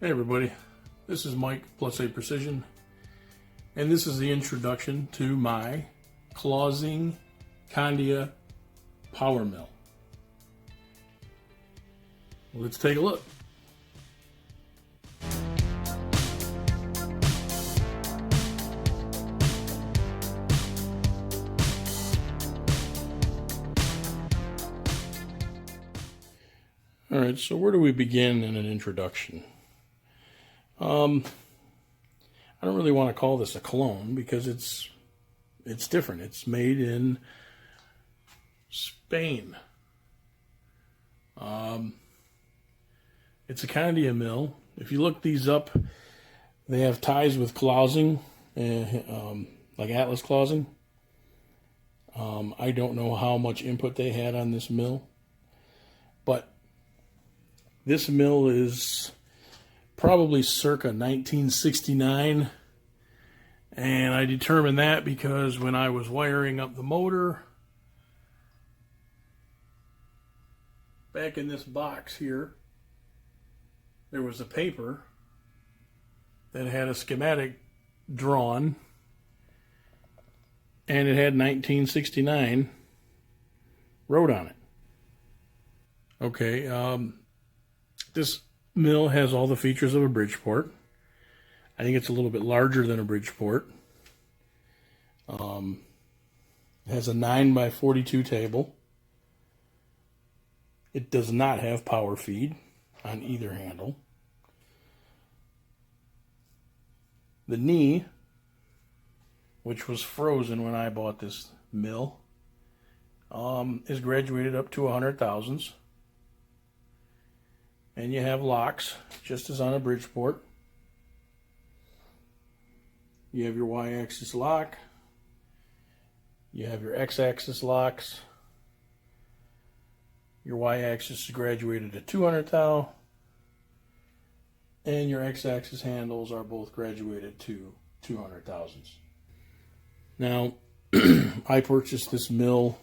Hey everybody, this is Mike Plus A Precision, and this is the introduction to my KONDIA Powermill. Let's take a look. Alright, so where do we begin in an introduction? I don't really want to call this a clone because it's different. It's made in Spain. It's a KONDIA mill. If you look these up, they have ties with clothing, like Atlas clothing. I don't know how much input they had on this mill, but this mill is probably circa 1969, and I determined that because when I was wiring up the motor, back in this box here, there was a paper that had a schematic drawn, and it had 1969 wrote on it. Okay, this mill has all the features of a Bridgeport. I think it's a little bit larger than a Bridgeport. It has a 9x42 table. It does not have power feed on either handle. The knee, which was frozen when I bought this mill, is graduated up to 100 thousandths. And you have locks, just as on a Bridgeport. You have your Y-axis lock. You have your X-axis locks. Your Y-axis is graduated to 200 thou. And your X-axis handles are both graduated to 200 thousandths. Now, I purchased this mill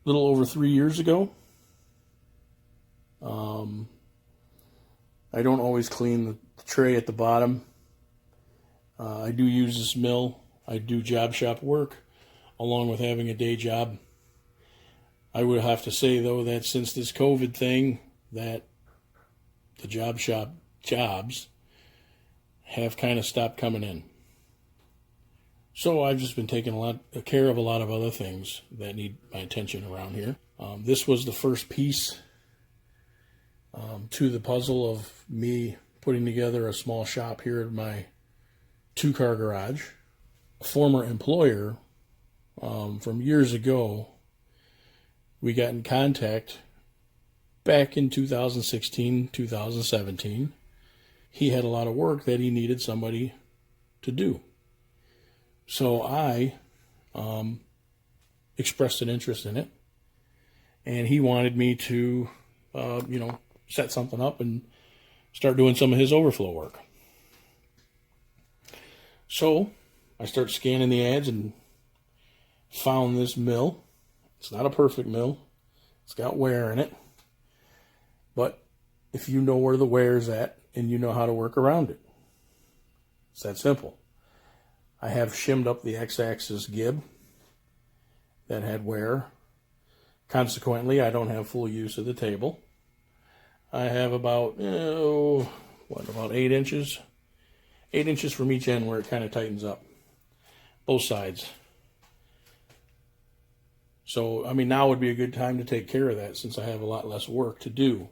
a little over 3 years ago. I don't always clean the tray at the bottom. I do use this mill. I do job shop work along with having a day job. I would have to say though that since this COVID thing, that the job shop jobs have kind of stopped coming in. So I've just been taking care of a lot of other things that need my attention around here. This was the first piece to the puzzle of me putting together a small shop here at my 2-car garage. A former employer from years ago, we got in contact back in 2016, 2017. He had a lot of work that he needed somebody to do. So I expressed an interest in it, and he wanted me to, set something up and start doing some of his overflow work. So I started scanning the ads and found this mill. It's not a perfect mill. It's got wear in it. But if you know where the wear is at and you know how to work around it, it's that simple. I have shimmed up the X-axis gib that had wear. Consequently, I don't have full use of the table. I have about 8 inches? 8 inches from each end where it kind of tightens up. Both sides. So, now would be a good time to take care of that since I have a lot less work to do.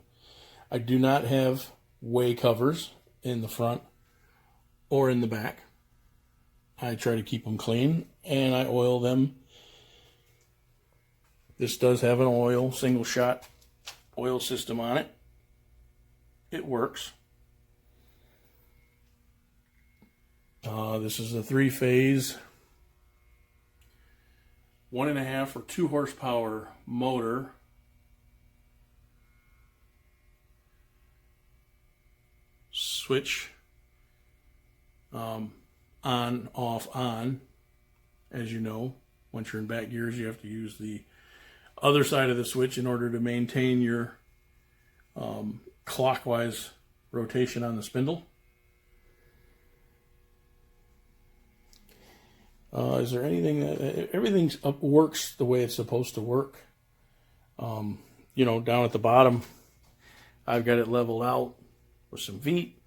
I do not have way covers in the front or in the back. I try to keep them clean and I oil them. This does have an single shot oil system on it. It works. This is a 3-phase, 1.5 or 2 horsepower motor. Switch on, off, on. As you know, once you're in back gears, you have to use the other side of the switch in order to maintain your clockwise rotation on the spindle. Is there anything that everything works the way it's supposed to work? You know, down at the bottom, I've got it leveled out with some feet.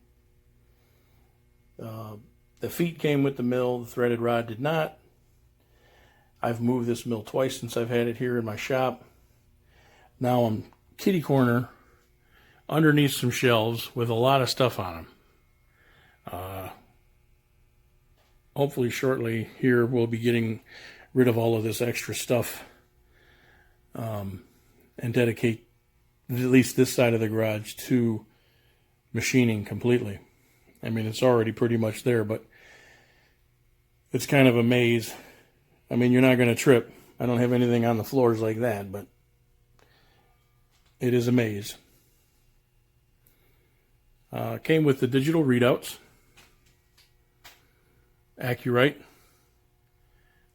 The feet came with the mill, the threaded rod did not. I've moved this mill twice since I've had it here in my shop. Now I'm kitty corner underneath some shelves with a lot of stuff on them. Hopefully shortly here we'll be getting rid of all of this extra stuff and dedicate at least this side of the garage to machining completely. I mean, it's already pretty much there, but it's kind of a maze. I mean, you're not going to trip. I don't have anything on the floors like that, but it is a maze. Came with the digital readouts. Accurite,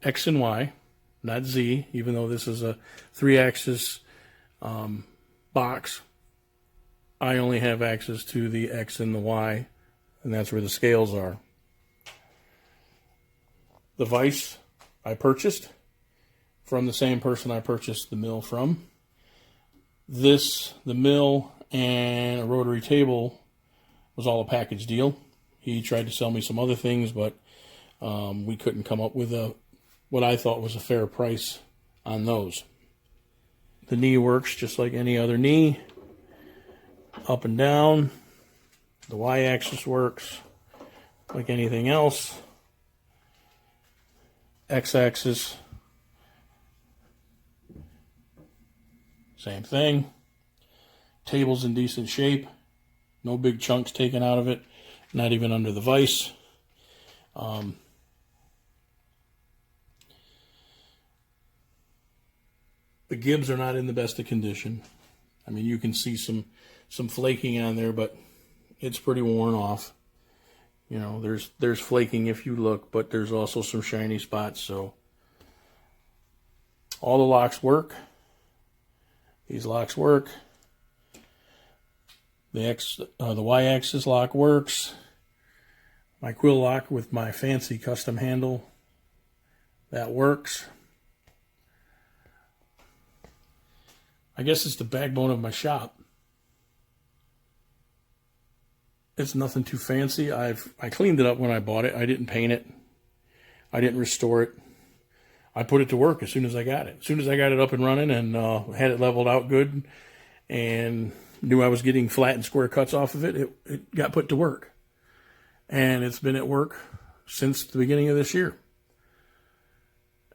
X and Y, not Z, even though this is a 3-axis box. I only have access to the X and the Y, and that's where the scales are. The vise I purchased from the same person I purchased the mill from. The mill and a rotary table was all a package deal. He tried to sell me some other things, but we couldn't come up with what I thought was a fair price on those. The knee works just like any other knee, up and down. The Y-axis works like anything else. X-axis, same thing. Table's in decent shape. No big chunks taken out of it, not even under the vise. The gibs are not in the best of condition. I mean, you can see some flaking on there, but it's pretty worn off. You know, there's flaking if you look, but there's also some shiny spots. So all the locks work. These locks work. The Y-axis lock works. My quill lock with my fancy custom handle, that works. I guess it's the backbone of my shop. It's nothing too fancy. I cleaned it up when I bought it. I didn't paint it. I didn't restore it. I put it to work as soon as I got it. As soon as I got it up and running and had it leveled out good and knew I was getting flat and square cuts off of it, it got put to work. And it's been at work since the beginning of this year.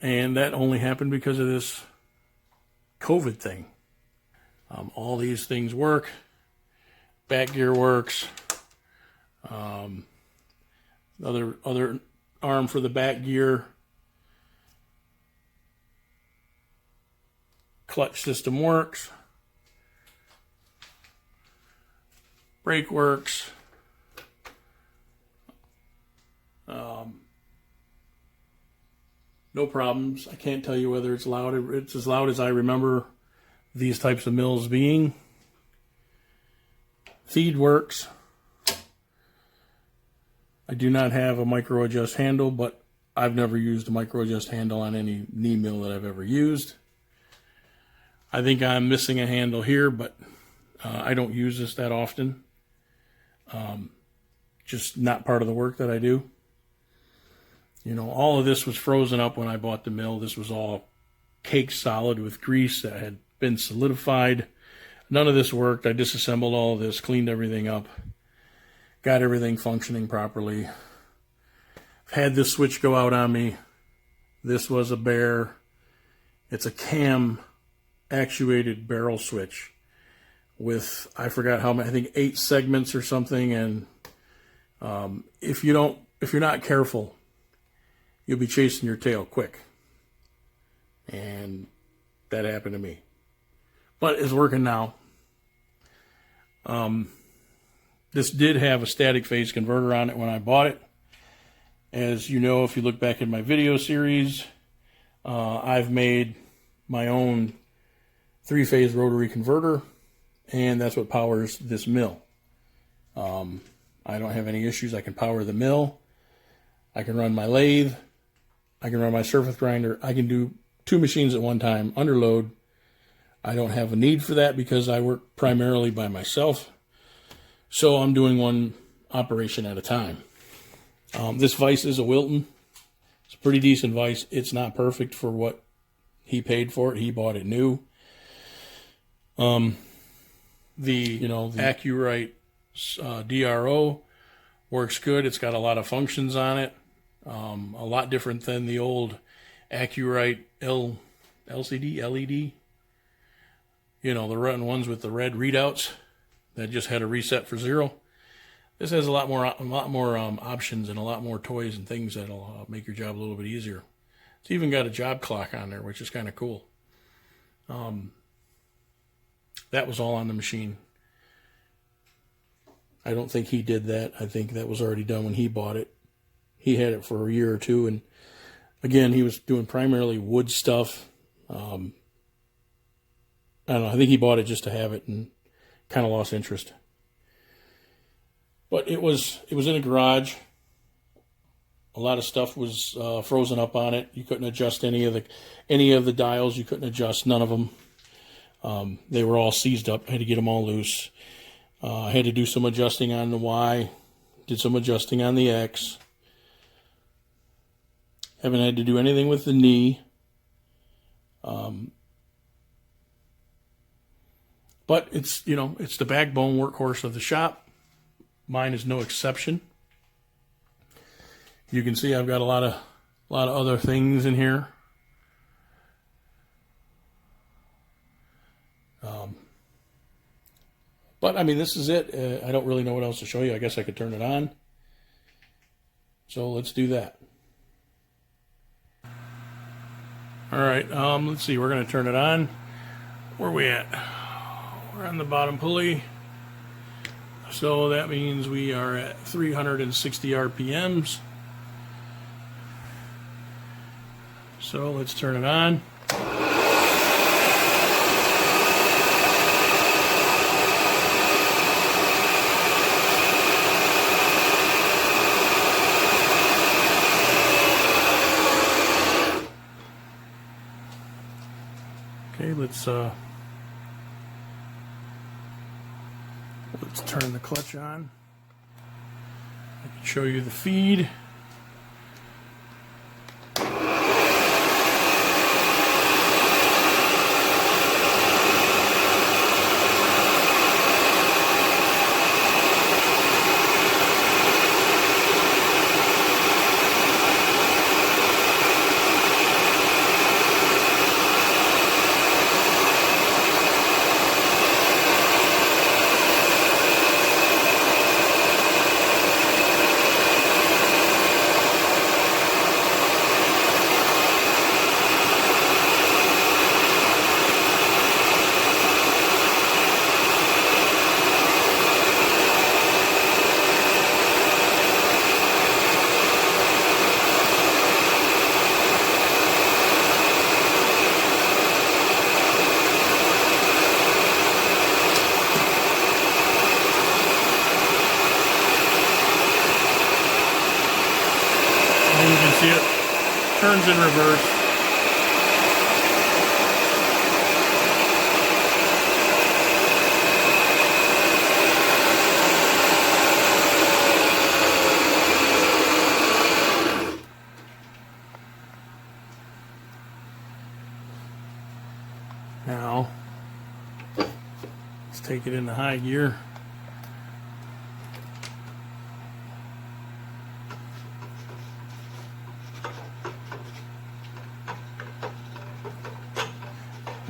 And that only happened because of this COVID thing. All these things work. Back gear works. Other arm for the back gear. Clutch system works. Brake works. No problems. I can't tell you whether it's loud. It's as loud as I remember these types of mills being. Feed works. I do not have a micro adjust handle, but I've never used a micro adjust handle on any knee mill that I've ever used. I think I'm missing a handle here, but I don't use this that often. Just not part of the work that I do. You know, all of this was frozen up when I bought the mill. This was all cake solid with grease that had been solidified. None of this worked. I disassembled all of this, cleaned everything up, got everything functioning properly. I've had this switch go out on me. This was a bare. It's a cam actuated barrel switch with, I forgot how many, I think 8 segments or something. And if you're not careful, you'll be chasing your tail quick. And that happened to me. But it's working now. This did have a static phase converter on it when I bought it. As you know, if you look back in my video series, I've made my own 3-phase rotary converter, and that's what powers this mill. I don't have any issues. I can power the mill. I can run my lathe. I can run my surface grinder. I can do 2 machines at one time under load. I don't have a need for that because I work primarily by myself. So I'm doing one operation at a time. This vise is a Wilton. It's a pretty decent vise. It's not perfect for what he paid for it. He bought it new. The Accurite DRO works good. It's got a lot of functions on it. A lot different than the old Accurite LCD, LED. The rotten ones with the red readouts that just had a reset for 0. This has a lot more options and a lot more toys and things that'll make your job a little bit easier. It's even got a job clock on there, which is kind of cool. That was all on the machine. I don't think he did that. I think that was already done when he bought it. He had it for a year or 2, and again, he was doing primarily wood stuff. I don't know. I think he bought it just to have it and kind of lost interest. But it was in a garage. A lot of stuff was frozen up on it. You couldn't adjust any of the dials. You couldn't adjust none of them. They were all seized up. I had to get them all loose. I had to do some adjusting on the Y. Did some adjusting on the X. Haven't had to do anything with the knee. But it's the backbone workhorse of the shop. Mine is no exception. You can see I've got a lot of other things in here. But I mean, this is it. I don't really know what else to show you. I guess I could turn it on. So let's do that. All right, let's see. We're going to turn it on. Where are we at? We're on the bottom pulley. So that means we are at 360 RPMs. So let's turn it on. Okay, let's turn the clutch on. I can show you the feed. See it turns in reverse. Now, let's take it into high gear.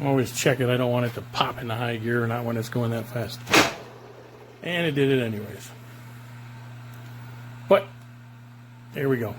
Always check it. I don't want it to pop into high gear, not when it's going that fast. And it did it anyways. But there we go.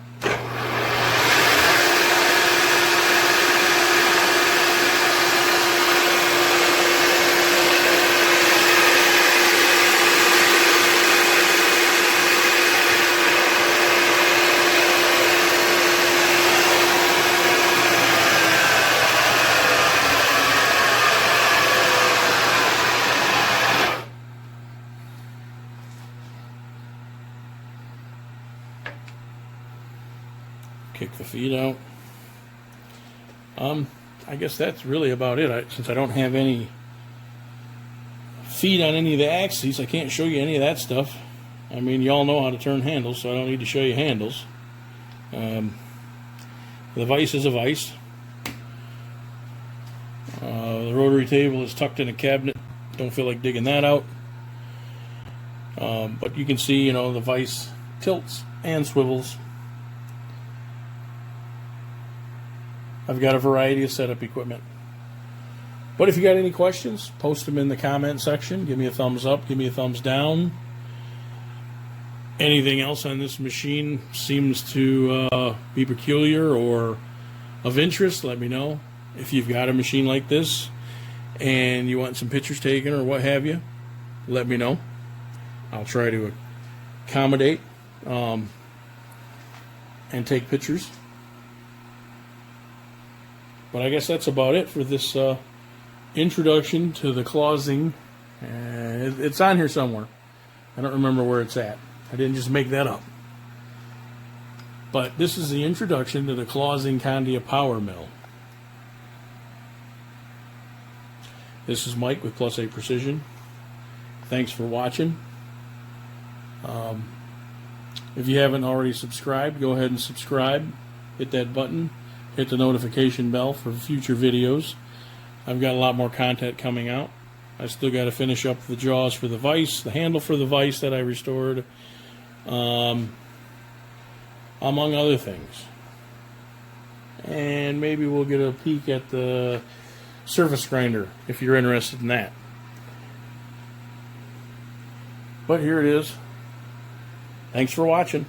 Kick the feet out. I guess that's really about it. Since I don't have any feet on any of the axes, I can't show you any of that stuff. I mean, you all know how to turn handles, so I don't need to show you handles. The vise is a vise. The rotary table is tucked in a cabinet. Don't feel like digging that out. But you can see, you know, the vise tilts and swivels. I've got a variety of setup equipment. But if you got any questions, post them in the comment section. Give me a thumbs up, give me a thumbs down. Anything else on this machine seems to be peculiar or of interest, let me know. If you've got a machine like this and you want some pictures taken or what have you, let me know. I'll try to accommodate and take pictures. But I guess that's about it for this introduction to the closing. It's on here somewhere. I don't remember where it's at. I didn't just make that up. But this is the introduction to the closing KONDIA Powermill. This is Mike with Plus 8 Precision. Thanks for watching. If you haven't already subscribed, go ahead and subscribe. Hit that button. Hit the notification bell for future videos. I've got a lot more content coming out. I still got to finish up the jaws for the vise, the handle for the vise that I restored, among other things. And maybe we'll get a peek at the surface grinder if you're interested in that. But here it is. Thanks for watching.